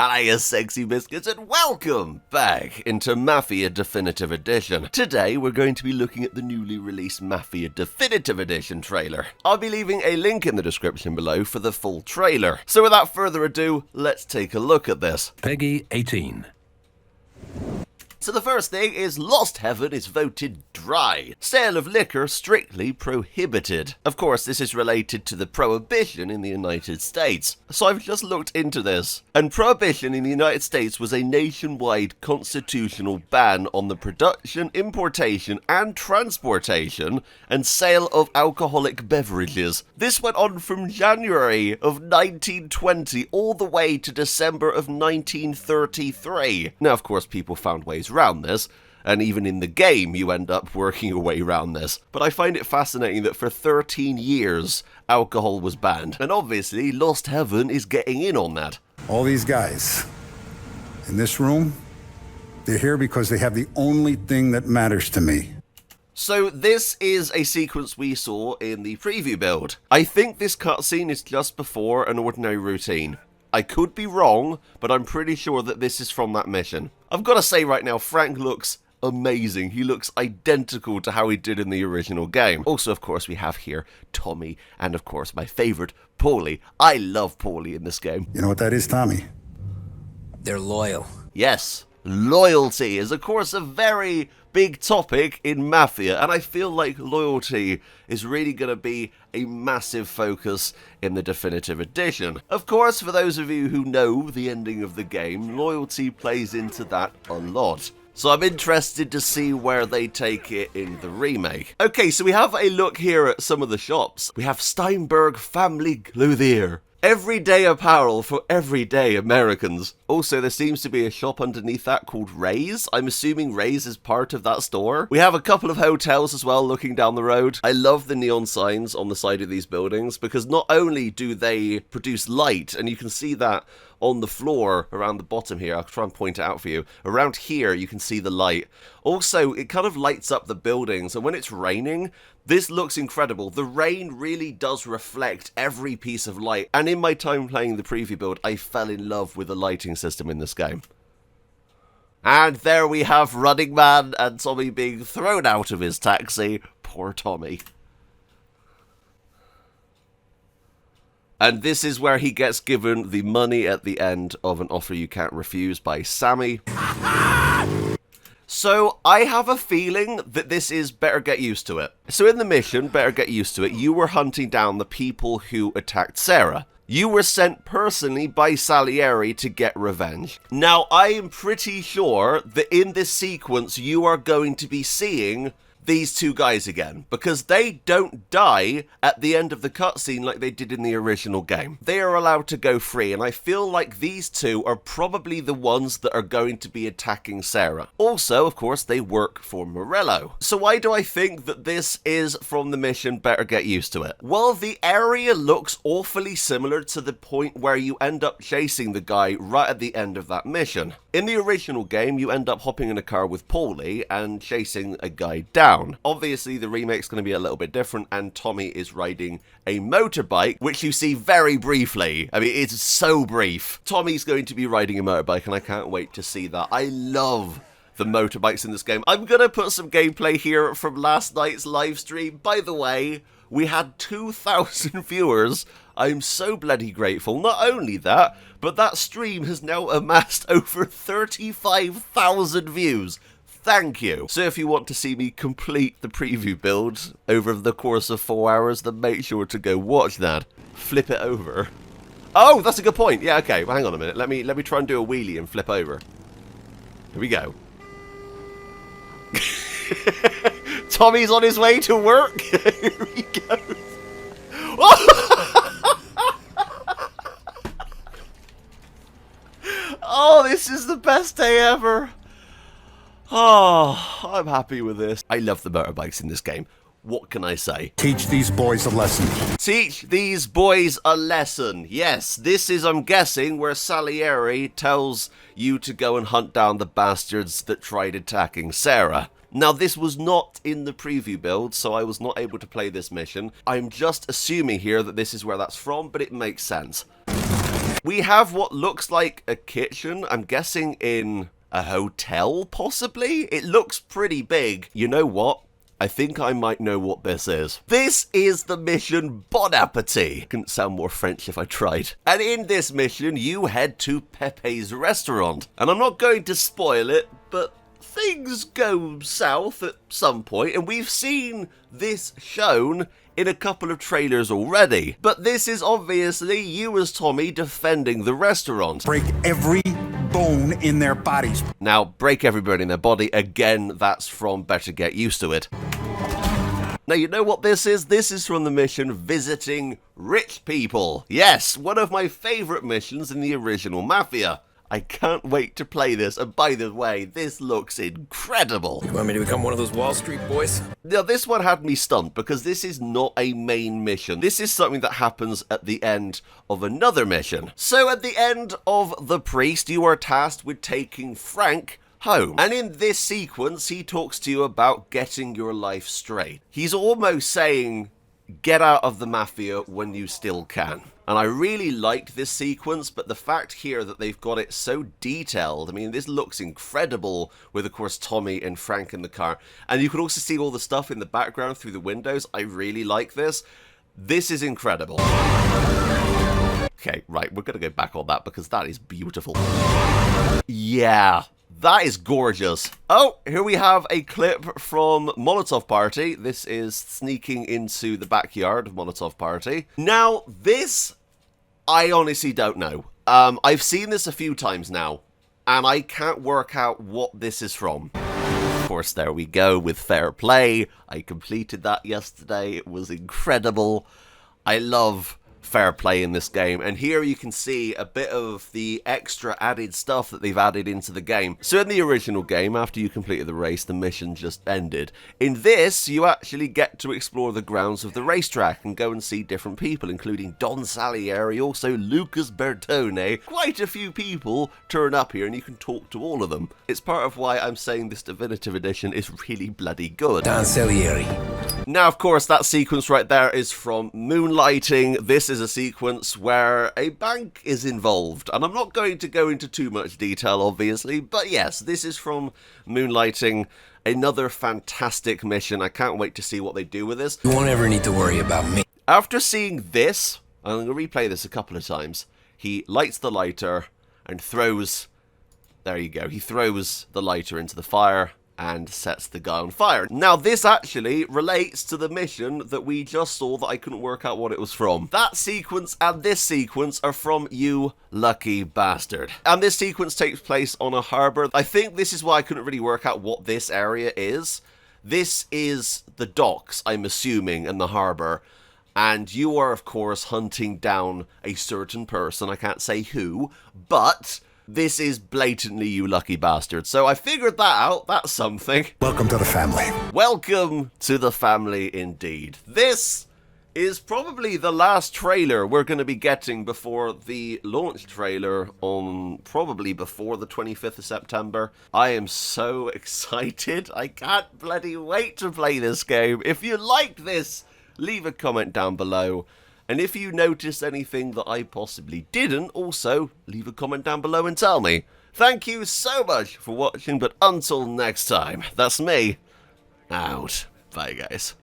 Hiya sexy biscuits and welcome back into Mafia Definitive Edition. Today we're going to be looking at the newly released Mafia Definitive Edition trailer. I'll be leaving a link in the description below for the full trailer. So without further ado, let's take a look at this. Peggy 18. So the first thing is Lost Heaven is voted dry. Sale of liquor strictly prohibited. Of course, this is related to the prohibition in the United States. So I've just looked into this. And prohibition in the United States was a nationwide constitutional ban on the production, importation, and transportation and sale of alcoholic beverages. This went on from January of 1920 all the way to December of 1933. Now, of course, people found ways around this, and even in the game you end up working your way around this. But I find it fascinating that for 13 years alcohol was banned, and obviously Lost Heaven is getting in on that. All these guys in this room, they're here because they have the only thing that matters to me. So this is a sequence we saw in the preview build. I think this cutscene is just before an ordinary routine. I could be wrong, but I'm pretty sure that this is from that mission. I've got to say right now, Frank looks amazing. He looks identical to how he did in the original game. Also, of course, we have here Tommy, and of course, my favorite, Paulie. I love Paulie in this game. You know what that is, Tommy? They're loyal. Yes, loyalty is, of course, a very big topic in Mafia, and I feel like loyalty is really going to be a massive focus in the Definitive Edition. Of course, for those of you who know the ending of the game, loyalty plays into that a lot. So I'm interested to see where they take it in the remake. Okay, so we have a look here at some of the shops. We have Steinberg Family Clothier. Everyday apparel for everyday Americans. Also, there seems to be a shop underneath that called Ray's. I'm assuming Ray's is part of that store. We have a couple of hotels as well looking down the road. I love the neon signs on the side of these buildings because not only do they produce light, and you can see that on the floor around the bottom here. I'll try and point it out for you. Around here, you can see the light. Also, it kind of lights up the buildings, and when it's raining, this looks incredible. The rain really does reflect every piece of light, and in my time playing the preview build, I fell in love with the lighting system in this game. And there we have Running Man and Tommy being thrown out of his taxi. Poor Tommy. And this is where he gets given the money at the end of An Offer You Can't Refuse by Sammy. So, I have a feeling that this is Better Get Used to It. So in the mission, Better Get Used to It, you were hunting down the people who attacked Sarah. You were sent personally by Salieri to get revenge. Now, I am pretty sure that in this sequence, you are going to be seeing these two guys again, because they don't die at the end of the cutscene like they did in the original game. They are allowed to go free, and I feel like these two are probably the ones that are going to be attacking Sarah. Also, of course, they work for Morello. So why do I think that this is from the mission Better Get Used to It? Well, the area looks awfully similar to the point where you end up chasing the guy right at the end of that mission. In the original game, you end up hopping in a car with Paulie and chasing a guy down. Obviously, the remake's going to be a little bit different, and Tommy is riding a motorbike, which you see very briefly. I mean, it's so brief. Tommy's going to be riding a motorbike, and I can't wait to see that. I love the motorbikes in this game. I'm going to put some gameplay here from last night's live stream. By the way, we had 2,000 viewers. I'm so bloody grateful. Not only that, but that stream has now amassed over 35,000 views. Thank you. So if you want to see me complete the preview build over the course of 4 hours, then make sure to go watch that. Flip it over. Oh, that's a good point. Yeah, okay. Well, hang on a minute. Let me try and do a wheelie and flip over. Here we go. Tommy's on his way to work. Here he goes. Oh, this is the best day ever. Oh, I'm happy with this. I love the motorbikes in this game. What can I say? Teach these boys a lesson. Teach these boys a lesson. Yes, this is, I'm guessing, where Salieri tells you to go and hunt down the bastards that tried attacking Sarah. Now, this was not in the preview build, so I was not able to play this mission. I'm just assuming here that this is where that's from, but it makes sense. We have what looks like a kitchen, I'm guessing in a hotel, possibly? It looks pretty big. You know what? I think I might know what this is. This is the mission Bon Appetit. Couldn't sound more French if I tried. And in this mission, you head to Pepe's restaurant. And I'm not going to spoil it, but things go south at some point, and we've seen this shown in a couple of trailers already. But this is obviously you as Tommy defending the restaurant. Break every bone in their bodies. Now, break every bone in their body, again, that's from Better Get Used to It. Now, you know what this is? This is from the mission Visiting Rich People. Yes, one of my favourite missions in the original Mafia. I can't wait to play this, and by the way, this looks incredible. You want me to become one of those Wall Street boys? Now, this one had me stumped, because this is not a main mission. This is something that happens at the end of another mission. So, at the end of The Priest, you are tasked with taking Frank home. And in this sequence, he talks to you about getting your life straight. He's almost saying, get out of the Mafia when you still can. And I really liked this sequence, but the fact here that they've got it so detailed, I mean, this looks incredible with, of course, Tommy and Frank in the car. And you can also see all the stuff in the background through the windows. I really like this. This is incredible. Okay, right, we're going to go back on that because that is beautiful. Yeah. That is gorgeous. Oh, here we have a clip from Molotov Party. This is sneaking into the backyard of Molotov Party. Now, this, I honestly don't know. I've seen this a few times now, and I can't work out what this is from. Of course, there we go with Fair Play. I completed that yesterday. It was incredible. I love Fair Play in this game, and here you can see a bit of the extra added stuff that they've added into the game. So in the original game, after you completed the race, the mission just ended. In this, you actually get to explore the grounds of the racetrack and go and see different people, including Don Salieri, also Lucas Bertone. Quite a few people turn up here, and you can talk to all of them. It's part of why I'm saying this definitive edition is really bloody good. Don Salieri. Now, of course, that sequence right there is from Moonlighting. This is a sequence where a bank is involved, and I'm not going to go into too much detail, obviously, but yes, this is from Moonlighting. Another fantastic mission. I can't wait to see what they do with this. You won't ever need to worry about me. After seeing this, I'm going to replay this a couple of times. He lights the lighter and throws... There you go. He throws the lighter into the fire and sets the guy on fire. Now, this actually relates to the mission that we just saw that I couldn't work out what it was from. That sequence and this sequence are from You Lucky Bastard. And this sequence takes place on a harbour. I think this is why I couldn't really work out what this area is. This is the docks, I'm assuming, and the harbour. And you are, of course, hunting down a certain person. I can't say who, but this is blatantly You Lucky Bastard. So I figured that out. That's something. Welcome to the family. Welcome to the family indeed. This is probably the last trailer we're going to be getting before the launch trailer on probably before the 25th of September. I am so excited. I can't bloody wait to play this game. If you liked this, leave a comment down below. And if you noticed anything that I possibly didn't, also leave a comment down below and tell me. Thank you so much for watching, but until next time, that's me, out. Bye, guys.